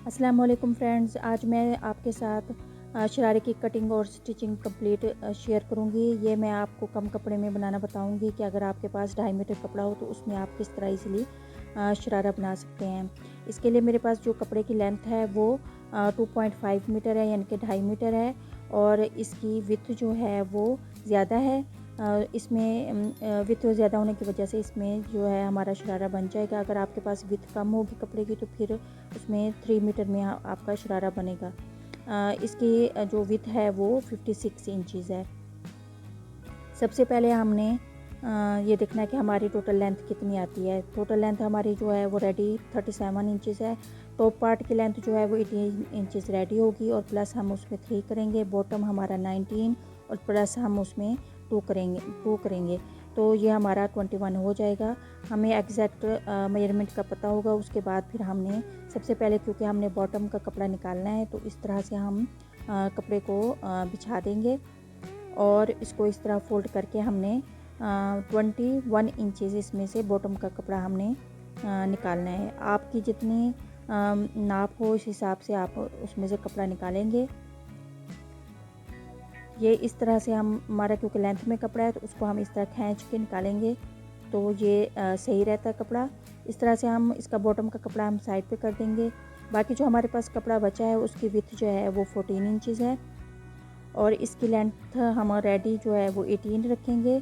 अस्सलाम वालेकुम फ्रेंड्स, आज मैं आपके साथ शरारे की कटिंग और स्टिचिंग कंप्लीट शेयर करूंगी। ये मैं आपको कम कपड़े में बनाना बताऊंगी कि अगर आपके पास 2.5 मीटर कपड़ा हो तो उसमें आप किस तरह इजीली शरारा बना सकते हैं। इसके लिए मेरे पास जो कपड़े की लेंथ है वो 2.5 मीटर है, यानी कि 2.5 मीटर है, और इसकी विड्थ जो है वो ज़्यादा है। इसमें विड्थ ज़्यादा होने की वजह से इसमें जो है हमारा शरारा बन जाएगा। अगर आपके पास विड्थ कम होगी कपड़े की तो फिर उसमें 3 मीटर में आपका शरारा बनेगा। इसकी जो विड्थ है वो 56 इंचज़ है। सबसे पहले हमने ये देखना है कि हमारी टोटल लेंथ कितनी आती है। टोटल लेंथ हमारी जो है वो रेडी 37 इंचज़ है। टॉप पार्ट की लेंथ जो है वो 18 इंचज़ रेडी होगी, और प्लस हम उसमें 3 करेंगे। बॉटम हमारा 19 और प्लस हम उसमें 2 करेंगे तो ये हमारा 21 हो जाएगा। हमें एग्जैक्ट मेजरमेंट का पता होगा। उसके बाद फिर हमने सबसे पहले, क्योंकि हमने बॉटम का कपड़ा निकालना है, तो इस तरह से हम कपड़े को बिछा देंगे और इसको इस तरह फोल्ड करके हमने 21 इंचज़ इसमें से बॉटम का कपड़ा हमने निकालना है। आपकी जितनी नाप हो इस हिसाब से आप उसमें से कपड़ा निकालेंगे। ये इस तरह से हमारा क्योंकि लेंथ में कपड़ा है तो उसको हम इस तरह खींच के निकालेंगे तो ये सही रहता है कपड़ा। इस तरह से हम इसका बॉटम का कपड़ा हम साइड पे कर देंगे। बाकी जो हमारे पास कपड़ा बचा है उसकी विड्थ जो है वो 14 इंचज़ है, और इसकी लेंथ हम रेडी जो है वो 18 रखेंगे,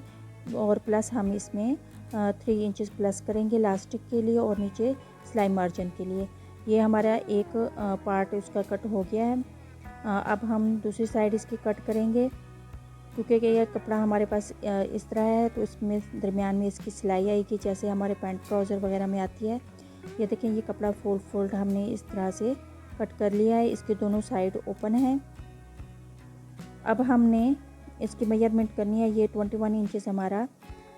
और प्लस हम इसमें 3 इंचज़ प्लस करेंगे लास्टिक के लिए और नीचे सिलाई मार्जिन के लिए। ये हमारा एक पार्ट उसका कट हो गया है। अब हम दूसरी साइड इसकी कट करेंगे। क्योंकि ये कपड़ा हमारे पास इस तरह है तो इसमें दरमियान में इसकी सिलाई आएगी, जैसे हमारे पैंट ट्राउज़र वगैरह में आती है। ये देखें, ये कपड़ा फोल्ड हमने इस तरह से कट कर लिया है। इसके दोनों साइड ओपन है। अब हमने इसकी मेजरमेंट करनी है। ये 21 इंचज़ हमारा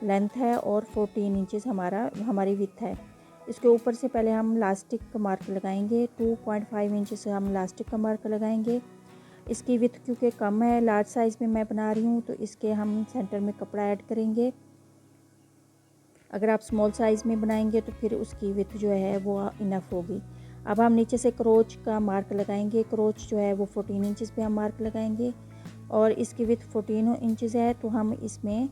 लेंथ है और 14 इंचज़ हमारी विड्थ है। इसके ऊपर से पहले हम लास्टिक का मार्क लगाएंगे। 2.5 इंचज़ से हम लास्टिक का मार्क लगाएंगे। इसकी विड्थ क्योंकि कम है, लार्ज साइज़ में मैं बना रही हूँ, तो इसके हम सेंटर में कपड़ा ऐड करेंगे। अगर आप स्मॉल साइज़ में बनाएंगे तो फिर उसकी विड्थ जो है वो इनफ होगी। अब हम नीचे से क्रोच का मार्क लगाएंगे। क्रोच जो है वो 14 इंचज़ पे हम मार्क लगाएंगे, और इसकी विड्थ 14 इंचज़ है तो हम इसमें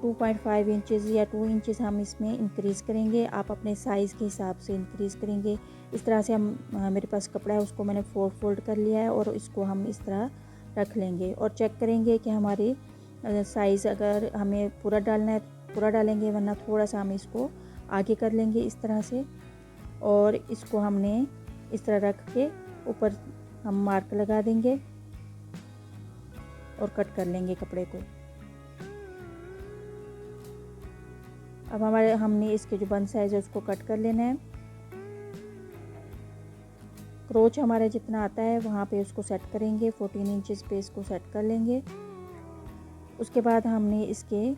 2.5 इंचज़ या 2 इंचज़ हम इसमें इंक्रीज़ करेंगे। आप अपने साइज़ के हिसाब से इंक्रीज़ करेंगे। इस तरह से हम मेरे पास कपड़ा है उसको मैंने फोल्ड कर लिया है, और इसको हम इस तरह रख लेंगे और चेक करेंगे कि हमारी साइज़ अगर हमें पूरा डालना है पूरा डालेंगे, वरना थोड़ा सा हम इसको आगे कर लेंगे इस तरह से, और इसको हमने इस तरह रख के ऊपर हम मार्क लगा देंगे और कट कर लेंगे कपड़े को। अब हमने इसके जो बंद साइज़ है उसको कट कर लेना है। क्रोच हमारा जितना आता है वहाँ पे उसको सेट करेंगे। 14 इंचज़ पे इसको सेट कर लेंगे। उसके बाद हमने इसके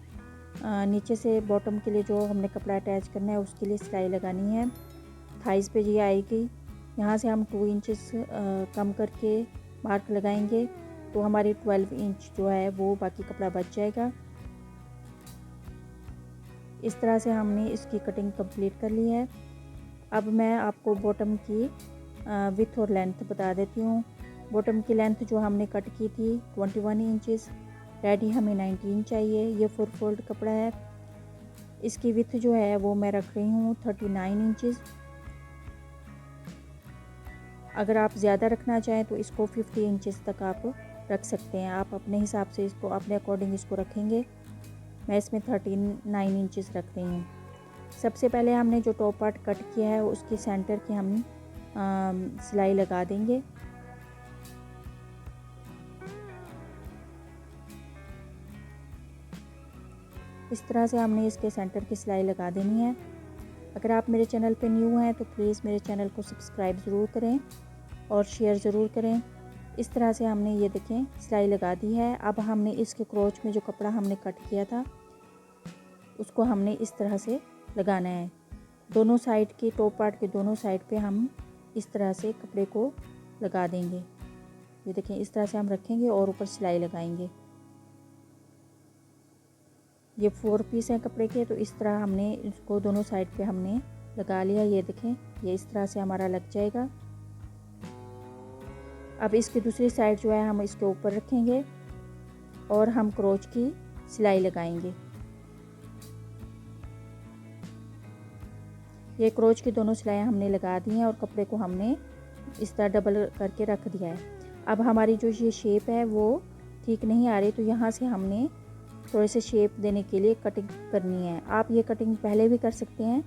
नीचे से बॉटम के लिए जो हमने कपड़ा अटैच करना है उसके लिए सिलाई लगानी है। थाइस पे ये आएगी। यहाँ से हम 2 इंचज़ कम करके मार्क लगाएंगे तो हमारी 12 इंच जो है वो बाकी कपड़ा बच जाएगा। इस तरह से हमने इसकी कटिंग कंप्लीट कर ली है। अब मैं आपको बॉटम की विड्थ और लेंथ बता देती हूँ। बॉटम की लेंथ जो हमने कट की थी 21 इंचज़, रेडी हमें 19 चाहिए। ये 4 फोल्ड कपड़ा है। इसकी विड्थ जो है वो मैं रख रही हूँ 39 इंचज़। अगर आप ज़्यादा रखना चाहें तो इसको 50 इंचज़ तक आप रख सकते हैं। आप अपने हिसाब से इसको अपने अकॉर्डिंग इसको रखेंगे। मैं इसमें 39 इंचज़ रख रही हूँ। सबसे पहले हमने जो टॉप पार्ट कट किया है उसकी सेंटर की हम सिलाई लगा देंगे। इस तरह से हमने इसके सेंटर की सिलाई लगा देनी है। अगर आप मेरे चैनल पे न्यू हैं तो प्लीज़ मेरे चैनल को सब्सक्राइब ज़रूर करें और शेयर ज़रूर करें। इस तरह से हमने ये देखें सिलाई लगा दी है। अब हमने इसके क्रोच में जो कपड़ा हमने कट किया था उसको हमने इस तरह से लगाना है। दोनों साइड के टॉप पार्ट के दोनों साइड पे हम इस तरह से कपड़े को लगा देंगे। ये देखें, इस तरह से हम रखेंगे और ऊपर सिलाई लगाएंगे। ये 4 पीस हैं कपड़े के, तो इस तरह हमने इसको दोनों साइड पे हमने लगा लिया। ये देखें, ये इस तरह से हमारा लग जाएगा। अब इसकी दूसरी साइड जो है हम इसके ऊपर रखेंगे और हम क्रोच की सिलाई लगाएंगे। ये क्रोच की दोनों सिलाइयाँ हमने लगा दी हैं और कपड़े को हमने इस तरह डबल करके रख दिया है। अब हमारी जो ये शेप है वो ठीक नहीं आ रही, तो यहाँ से हमने थोड़े से शेप देने के लिए कटिंग करनी है। आप ये कटिंग पहले भी कर सकते हैं,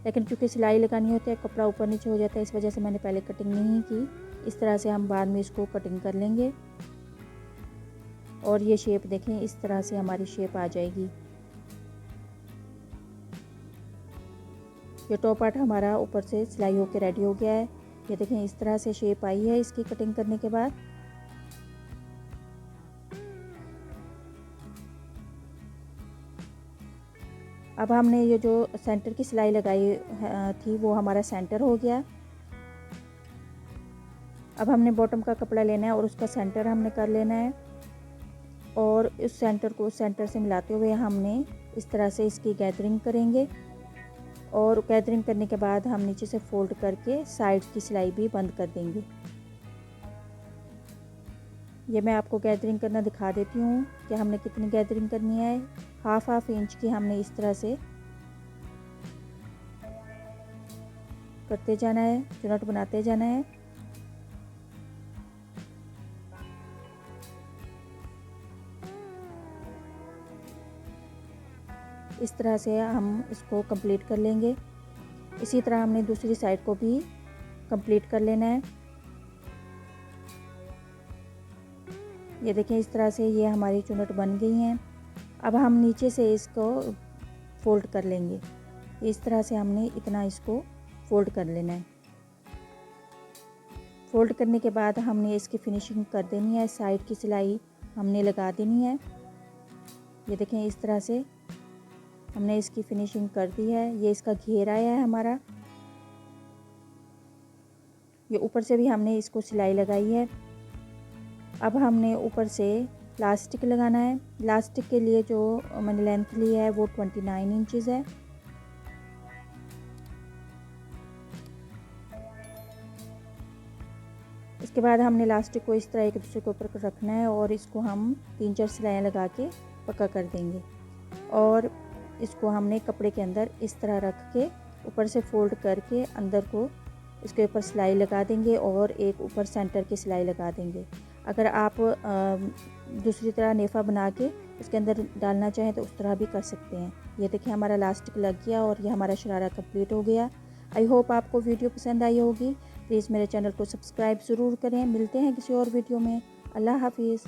लेकिन क्योंकि सिलाई लगानी होती है कपड़ा ऊपर नीचे हो जाता है, इस वजह से मैंने पहले कटिंग नहीं की। इस तरह से हम बाद में इसको कटिंग कर लेंगे और ये शेप देखें, इस तरह से हमारी शेप आ जाएगी। ये टॉप पार्ट हमारा ऊपर से सिलाई होकर रेडी हो गया है। ये देखें, इस तरह से शेप आई है इसकी कटिंग करने के बाद। अब हमने ये जो सेंटर की सिलाई लगाई थी वो हमारा सेंटर हो गया। अब हमने बॉटम का कपड़ा लेना है और उसका सेंटर हमने कर लेना है और इस सेंटर को सेंटर से मिलाते हुए हमने इस तरह से इसकी गैदरिंग करेंगे और गैदरिंग करने के बाद हम नीचे से फोल्ड करके साइड की सिलाई भी बंद कर देंगे। ये मैं आपको गैदरिंग करना दिखा देती हूँ कि हमने कितनी गैदरिंग करनी है। हाफ इंच की हमने इस तरह से करते जाना है, चुनट बनाते जाना है। इस तरह से हम इसको कंप्लीट कर लेंगे। इसी तरह हमने दूसरी साइड को भी कंप्लीट कर लेना है। ये देखें, इस तरह से ये हमारी चुनट बन गई हैं। अब हम नीचे से इसको फोल्ड कर लेंगे। इस तरह से हमने इतना इसको फोल्ड कर लेना है। फोल्ड करने के बाद हमने इसकी फिनिशिंग कर देनी है, साइड की सिलाई हमने लगा देनी है। ये देखें, इस तरह से हमने इसकी फिनिशिंग कर दी है। ये इसका घेर आया है हमारा। ये ऊपर से भी हमने इसको सिलाई लगाई है। अब हमने ऊपर से लास्टिक लगाना है। लास्टिक के लिए जो मैंने लेंथ ली है वो 29 इंचज़ है। इसके बाद हमने लास्टिक को इस तरह एक दूसरे के ऊपर रखना है और इसको हम 3-4 सिलाइयाँ लगा के पक्का कर देंगे और इसको हमने कपड़े के अंदर इस तरह रख के ऊपर से फोल्ड करके अंदर को इसके ऊपर सिलाई लगा देंगे और एक ऊपर सेंटर की सिलाई लगा देंगे। अगर आप दूसरी तरह नेफ़ा बना के उसके अंदर डालना चाहें तो उस तरह भी कर सकते हैं। ये देखिए, हमारा लास्टिक लग गया और ये हमारा शरारा कंप्लीट हो गया। आई होप आपको वीडियो पसंद आई होगी। प्लीज़ मेरे चैनल को सब्सक्राइब ज़रूर करें। मिलते हैं किसी और वीडियो में। अल्लाह हाफिज़।